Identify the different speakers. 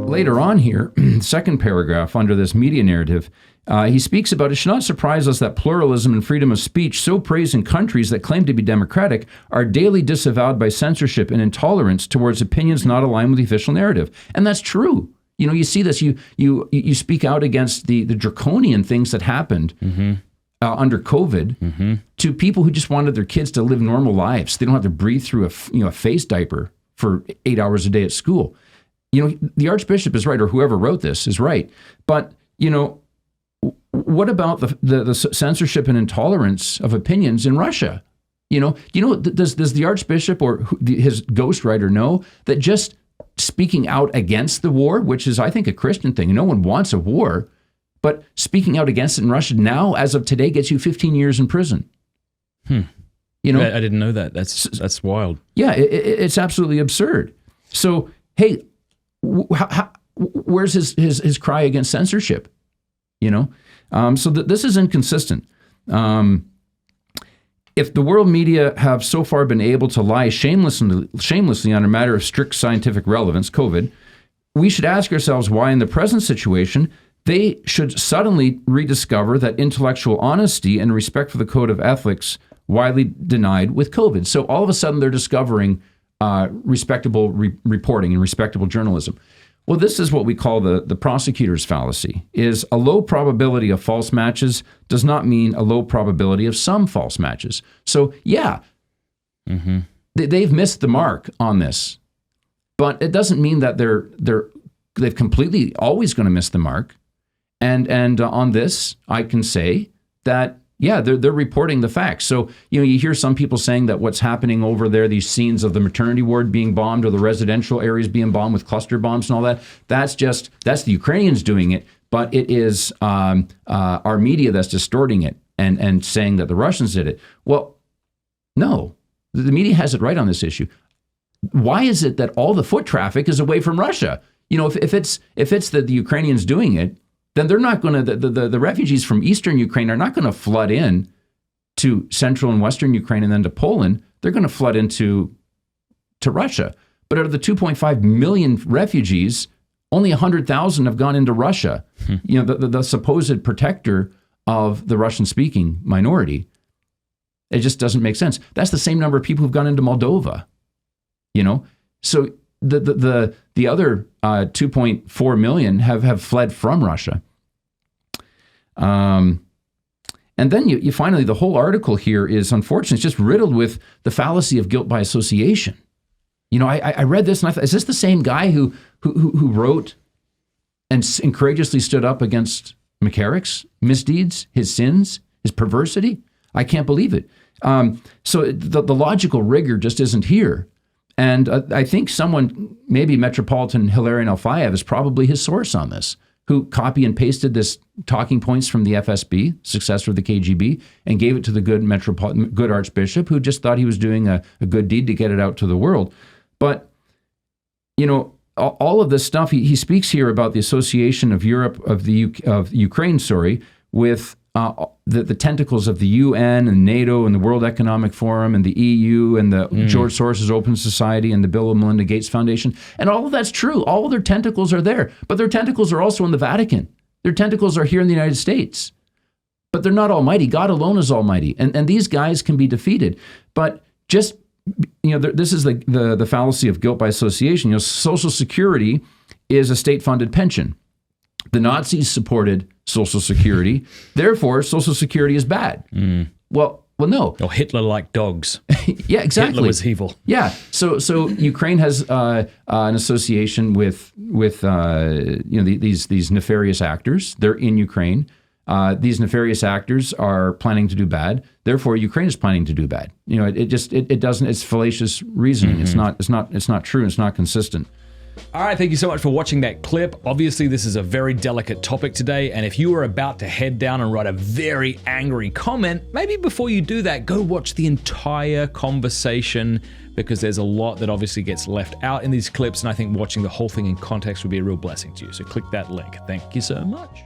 Speaker 1: Later on here, second paragraph under this media narrative, he speaks about it should not surprise us that pluralism and freedom of speech, so praised in countries that claim to be democratic, are daily disavowed by censorship and intolerance towards opinions not aligned with the official narrative. And that's true. You know, you see this, you speak out against the draconian things that happened under COVID to people who just wanted their kids to live normal lives. They don't have to breathe through a face diaper for 8 hours a day at school. You know, the Archbishop is right, or whoever wrote this is right. But, you know, what about the censorship and intolerance of opinions in Russia? You know, does the Archbishop or his ghostwriter know that just speaking out against the war, which is, I think, a Christian thing, no one wants a war, but speaking out against it in Russia now, as of today, gets you 15 years in prison. You know,
Speaker 2: I didn't know that. That's wild.
Speaker 1: Yeah, it's absolutely absurd. So, hey, where's his cry against censorship? You know, so this is inconsistent. If the world media have so far been able to lie shamelessly on a matter of strict scientific relevance, COVID, we should ask ourselves why, in the present situation, they should suddenly rediscover that intellectual honesty and respect for the code of ethics widely denied with COVID. So all of a sudden, they're discovering respectable reporting and respectable journalism. Well, this is what we call the prosecutors' fallacy, is a low probability of false matches does not mean a low probability of some false matches. So, yeah, they've missed the mark on this, but it doesn't mean that they've completely always going to miss the mark. And on this, I can say that, yeah, they're reporting the facts. So, you know, you hear some people saying that what's happening over there, these scenes of the maternity ward being bombed or the residential areas being bombed with cluster bombs and all that, that's the Ukrainians doing it, but it is our media that's distorting it and saying that the Russians did it. Well, no, the media has it right on this issue. Why is it that all the foot traffic is away from Russia? You know, if it's the Ukrainians doing it, then they're not going to, the refugees from eastern Ukraine are not going to flood in to central and western Ukraine and then to Poland. They're going to flood into Russia. But out of the 2.5 million refugees, only 100,000 have gone into Russia. You know, the supposed protector of the Russian-speaking minority. It just doesn't make sense. That's the same number of people who've gone into Moldova. You know, so the other 2.4 million have fled from Russia. And then you finally, the whole article here is, unfortunately, it's just riddled with the fallacy of guilt by association. You know, I read this and I thought, is this the same guy who wrote and courageously stood up against McCarrick's misdeeds, his sins, his perversity? I can't believe it. So the logical rigor just isn't here. And I think someone, maybe Metropolitan Hilarion Alfayev, is probably his source on this, who copy and pasted this talking points from the FSB, successor of the KGB, and gave it to the good Archbishop, who just thought he was doing a good deed to get it out to the world. But, you know, all of this stuff, he speaks here about the association of Europe, of Ukraine, with the tentacles of the UN and NATO and the World Economic Forum and the EU and the George Soros' Open Society and the Bill and Melinda Gates Foundation. And all of that's true. All of their tentacles are there. But their tentacles are also in the Vatican. Their tentacles are here in the United States. But they're not almighty. God alone is almighty. And these guys can be defeated. But just, you know, this is the fallacy of guilt by association. You know, Social Security is a state-funded pension. The Nazis supported Social Security. Therefore, Social Security is bad. Well, no.
Speaker 2: Or Hitler liked dogs.
Speaker 1: Yeah, exactly.
Speaker 2: Hitler was evil.
Speaker 1: Yeah. So Ukraine has an association with these nefarious actors. They're in Ukraine. These nefarious actors are planning to do bad. Therefore, Ukraine is planning to do bad. You know, it doesn't. It's fallacious reasoning. It's not true. It's not consistent.
Speaker 2: All right, thank you so much for watching that clip. Obviously, this is a very delicate topic today, and if you are about to head down and write a very angry comment, maybe before you do that, go watch the entire conversation, because there's a lot that obviously gets left out in these clips, and I think watching the whole thing in context would be a real blessing to you. So click that link. Thank you so much.